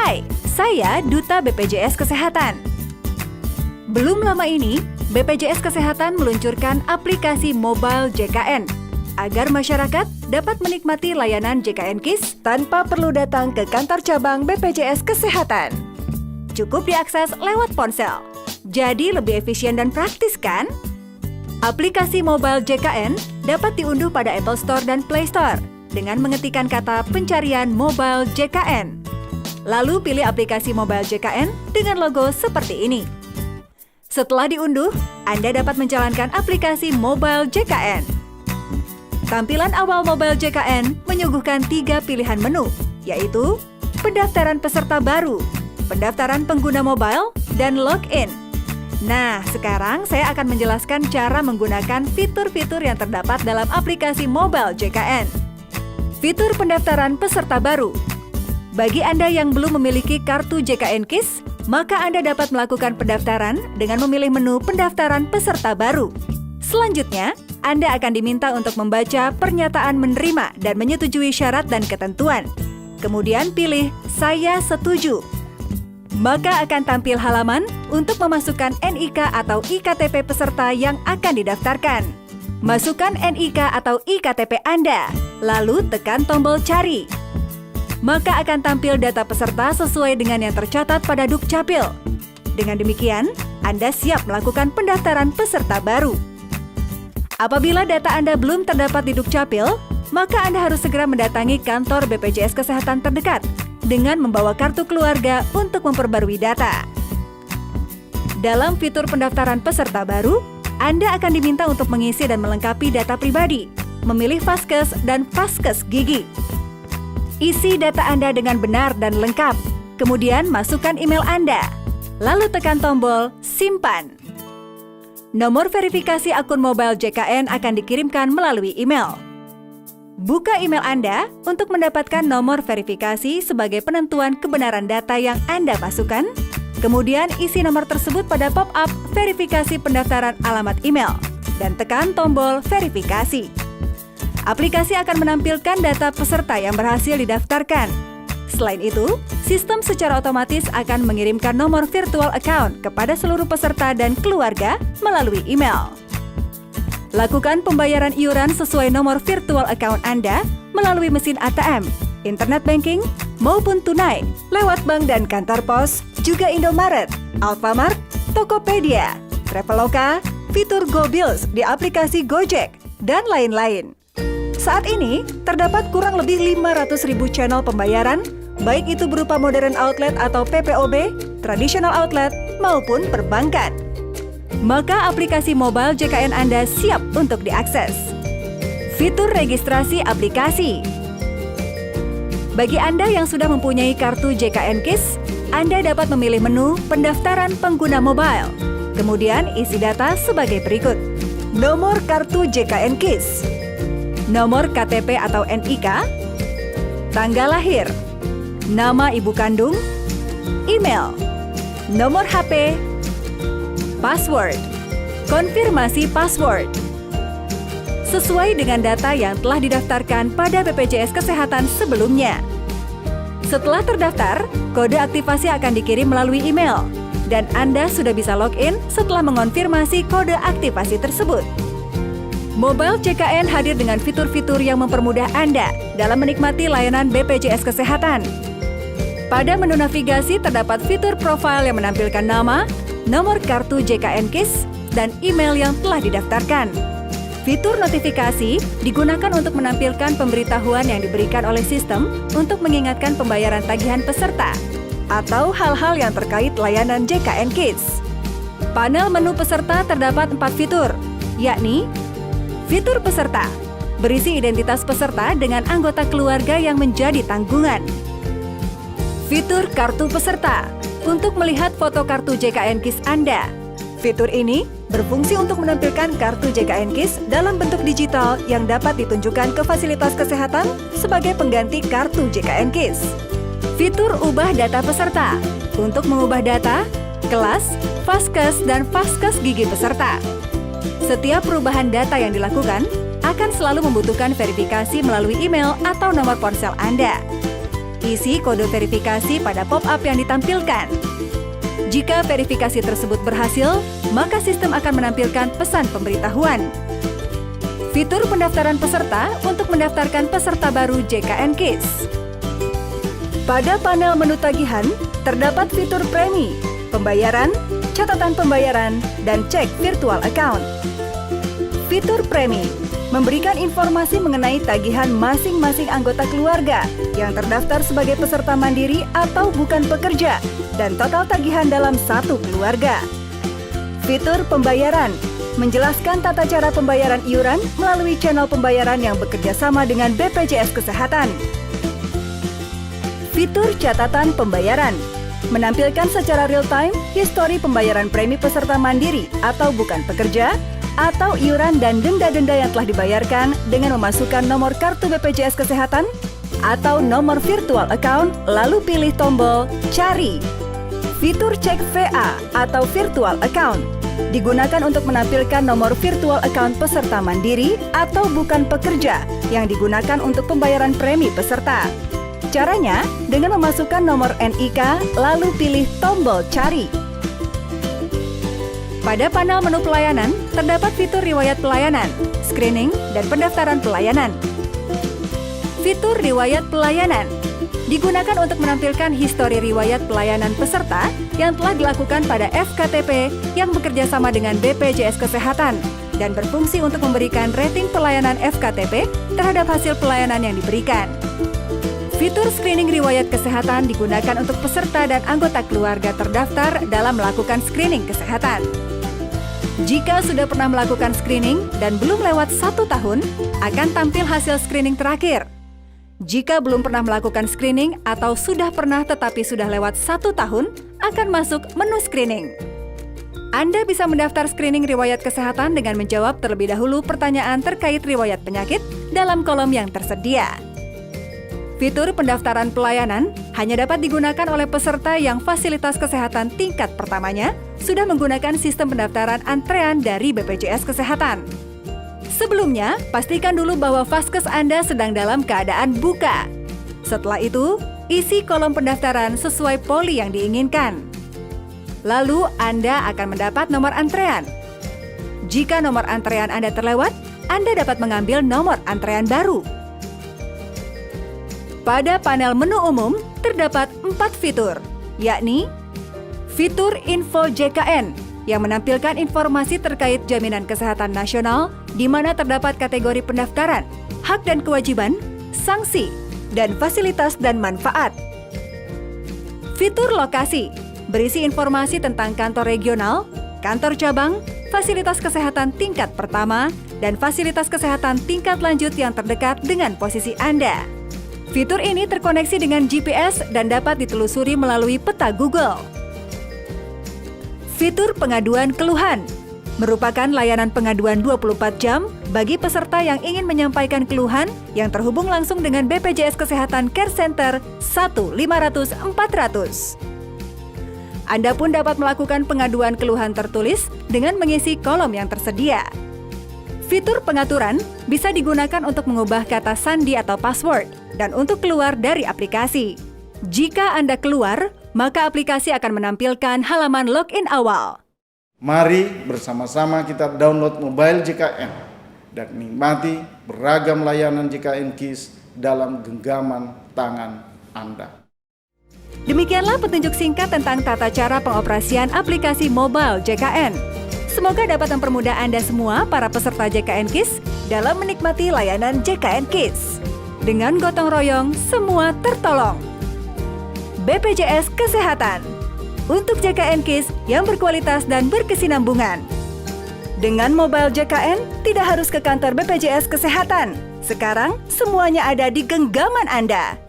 Hai, saya Duta BPJS Kesehatan. Belum lama ini, BPJS Kesehatan meluncurkan aplikasi mobile JKN agar masyarakat dapat menikmati layanan JKN KIS tanpa perlu datang ke kantor cabang BPJS Kesehatan. Cukup diakses lewat ponsel. Jadi lebih efisien dan praktis kan? Aplikasi mobile JKN dapat diunduh pada Apple Store dan Play Store dengan mengetikkan kata pencarian mobile JKN. Lalu pilih aplikasi mobile JKN dengan logo seperti ini. Setelah diunduh, Anda dapat menjalankan aplikasi mobile JKN. Tampilan awal mobile JKN menyuguhkan 3 pilihan menu, yaitu pendaftaran peserta baru, pendaftaran pengguna mobile, dan login. Nah, sekarang saya akan menjelaskan cara menggunakan fitur-fitur yang terdapat dalam aplikasi mobile JKN. Fitur pendaftaran peserta baru. Bagi Anda yang belum memiliki kartu JKN KIS, maka Anda dapat melakukan pendaftaran dengan memilih menu pendaftaran peserta baru. Selanjutnya, Anda akan diminta untuk membaca pernyataan menerima dan menyetujui syarat dan ketentuan. Kemudian pilih Saya Setuju. Maka akan tampil halaman untuk memasukkan NIK atau IKTP peserta yang akan didaftarkan. Masukkan NIK atau IKTP Anda, lalu tekan tombol cari. Maka akan tampil data peserta sesuai dengan yang tercatat pada Dukcapil. Dengan demikian, Anda siap melakukan pendaftaran peserta baru. Apabila data Anda belum terdapat di Dukcapil, maka Anda harus segera mendatangi kantor BPJS Kesehatan terdekat dengan membawa kartu keluarga untuk memperbarui data. Dalam fitur pendaftaran peserta baru, Anda akan diminta untuk mengisi dan melengkapi data pribadi, memilih Vaskes dan Vaskes Gigi. Isi data Anda dengan benar dan lengkap, kemudian masukkan email Anda, lalu tekan tombol Simpan. Nomor verifikasi akun mobile JKN akan dikirimkan melalui email. Buka email Anda untuk mendapatkan nomor verifikasi sebagai penentuan kebenaran data yang Anda masukkan, kemudian isi nomor tersebut pada pop-up verifikasi pendaftaran alamat email, dan tekan tombol verifikasi. Aplikasi akan menampilkan data peserta yang berhasil didaftarkan. Selain itu, sistem secara otomatis akan mengirimkan nomor virtual account kepada seluruh peserta dan keluarga melalui email. Lakukan pembayaran iuran sesuai nomor virtual account Anda melalui mesin ATM, internet banking, maupun tunai, lewat bank dan kantor pos, juga Indomaret, Alfamart, Tokopedia, Traveloka, fitur GoBills di aplikasi Gojek, dan lain-lain. Saat ini, terdapat kurang lebih 500.000 channel pembayaran, baik itu berupa modern outlet atau PPOB, traditional outlet, maupun perbankan. Maka aplikasi mobile JKN Anda siap untuk diakses. Fitur registrasi aplikasi. Bagi Anda yang sudah mempunyai kartu JKN KIS, Anda dapat memilih menu pendaftaran pengguna mobile. Kemudian isi data sebagai berikut. Nomor kartu JKN KIS, nomor KTP atau NIK, tanggal lahir, nama ibu kandung, email, nomor HP, password, konfirmasi password. Sesuai dengan data yang telah didaftarkan pada BPJS Kesehatan sebelumnya. Setelah terdaftar, kode aktivasi akan dikirim melalui email, dan Anda sudah bisa login setelah mengonfirmasi kode aktivasi tersebut. Mobile JKN hadir dengan fitur-fitur yang mempermudah Anda dalam menikmati layanan BPJS Kesehatan. Pada menu navigasi terdapat fitur profil yang menampilkan nama, nomor kartu JKN KIS, dan email yang telah didaftarkan. Fitur notifikasi digunakan untuk menampilkan pemberitahuan yang diberikan oleh sistem untuk mengingatkan pembayaran tagihan peserta atau hal-hal yang terkait layanan JKN KIS. Panel menu peserta terdapat 4 fitur, yakni fitur peserta, berisi identitas peserta dengan anggota keluarga yang menjadi tanggungan. Fitur kartu peserta, untuk melihat foto kartu JKN KIS Anda. Fitur ini berfungsi untuk menampilkan kartu JKN KIS dalam bentuk digital yang dapat ditunjukkan ke fasilitas kesehatan sebagai pengganti kartu JKN KIS. Fitur ubah data peserta, untuk mengubah data, kelas, Vaskes, dan Vaskes Gigi peserta. Setiap perubahan data yang dilakukan akan selalu membutuhkan verifikasi melalui email atau nomor ponsel Anda. Isi kode verifikasi pada pop-up yang ditampilkan. Jika verifikasi tersebut berhasil, maka sistem akan menampilkan pesan pemberitahuan. Fitur pendaftaran peserta untuk mendaftarkan peserta baru JKN KIS. Pada panel menu tagihan, terdapat fitur premi, pembayaran, catatan pembayaran, dan cek virtual account. Fitur premi memberikan informasi mengenai tagihan masing-masing anggota keluarga yang terdaftar sebagai peserta mandiri atau bukan pekerja dan total tagihan dalam satu keluarga. Fitur pembayaran menjelaskan tata cara pembayaran iuran melalui channel pembayaran yang bekerja sama dengan BPJS Kesehatan. Fitur catatan pembayaran menampilkan secara real-time histori pembayaran premi peserta mandiri atau bukan pekerja, atau iuran dan denda-denda yang telah dibayarkan dengan memasukkan nomor kartu BPJS Kesehatan atau nomor virtual account, lalu pilih tombol Cari. Fitur cek VA atau virtual account digunakan untuk menampilkan nomor virtual account peserta mandiri atau bukan pekerja yang digunakan untuk pembayaran premi peserta. Caranya dengan memasukkan nomor NIK lalu pilih tombol Cari. Pada panel menu pelayanan, terdapat fitur riwayat pelayanan, screening, dan pendaftaran pelayanan. Fitur riwayat pelayanan digunakan untuk menampilkan histori riwayat pelayanan peserta yang telah dilakukan pada FKTP yang bekerja sama dengan BPJS Kesehatan dan berfungsi untuk memberikan rating pelayanan FKTP terhadap hasil pelayanan yang diberikan. Fitur screening riwayat kesehatan digunakan untuk peserta dan anggota keluarga terdaftar dalam melakukan screening kesehatan. Jika sudah pernah melakukan screening dan belum lewat 1 tahun, akan tampil hasil screening terakhir. Jika belum pernah melakukan screening atau sudah pernah tetapi sudah lewat 1 tahun, akan masuk menu screening. Anda bisa mendaftar screening riwayat kesehatan dengan menjawab terlebih dahulu pertanyaan terkait riwayat penyakit dalam kolom yang tersedia. Fitur pendaftaran pelayanan hanya dapat digunakan oleh peserta yang fasilitas kesehatan tingkat pertamanya sudah menggunakan sistem pendaftaran antrean dari BPJS Kesehatan. Sebelumnya, pastikan dulu bahwa Vaskes Anda sedang dalam keadaan buka. Setelah itu, isi kolom pendaftaran sesuai poli yang diinginkan. Lalu, Anda akan mendapat nomor antrean. Jika nomor antrean Anda terlewat, Anda dapat mengambil nomor antrean baru. Pada panel menu umum, terdapat 4 fitur, yakni fitur Info JKN yang menampilkan informasi terkait jaminan kesehatan nasional di mana terdapat kategori pendaftaran, hak dan kewajiban, sanksi, dan fasilitas dan manfaat. Fitur Lokasi berisi informasi tentang kantor regional, kantor cabang, fasilitas kesehatan tingkat pertama, dan fasilitas kesehatan tingkat lanjut yang terdekat dengan posisi Anda. Fitur ini terkoneksi dengan GPS dan dapat ditelusuri melalui peta Google. Fitur Pengaduan Keluhan merupakan layanan pengaduan 24 jam bagi peserta yang ingin menyampaikan keluhan yang terhubung langsung dengan BPJS Kesehatan Care Center 1-500-400. Anda pun dapat melakukan pengaduan keluhan tertulis dengan mengisi kolom yang tersedia. Fitur pengaturan bisa digunakan untuk mengubah kata sandi atau password dan untuk keluar dari aplikasi. Jika Anda keluar, maka aplikasi akan menampilkan halaman login awal. Mari bersama-sama kita download mobile JKN dan nikmati beragam layanan JKN KIS dalam genggaman tangan Anda. Demikianlah petunjuk singkat tentang tata cara pengoperasian aplikasi mobile JKN. Semoga dapat mempermudah Anda semua, para peserta JKN KIS, dalam menikmati layanan JKN KIS. Dengan gotong royong, semua tertolong. BPJS Kesehatan untuk JKN KIS yang berkualitas dan berkesinambungan. Dengan mobile JKN, tidak harus ke kantor BPJS Kesehatan. Sekarang, semuanya ada di genggaman Anda.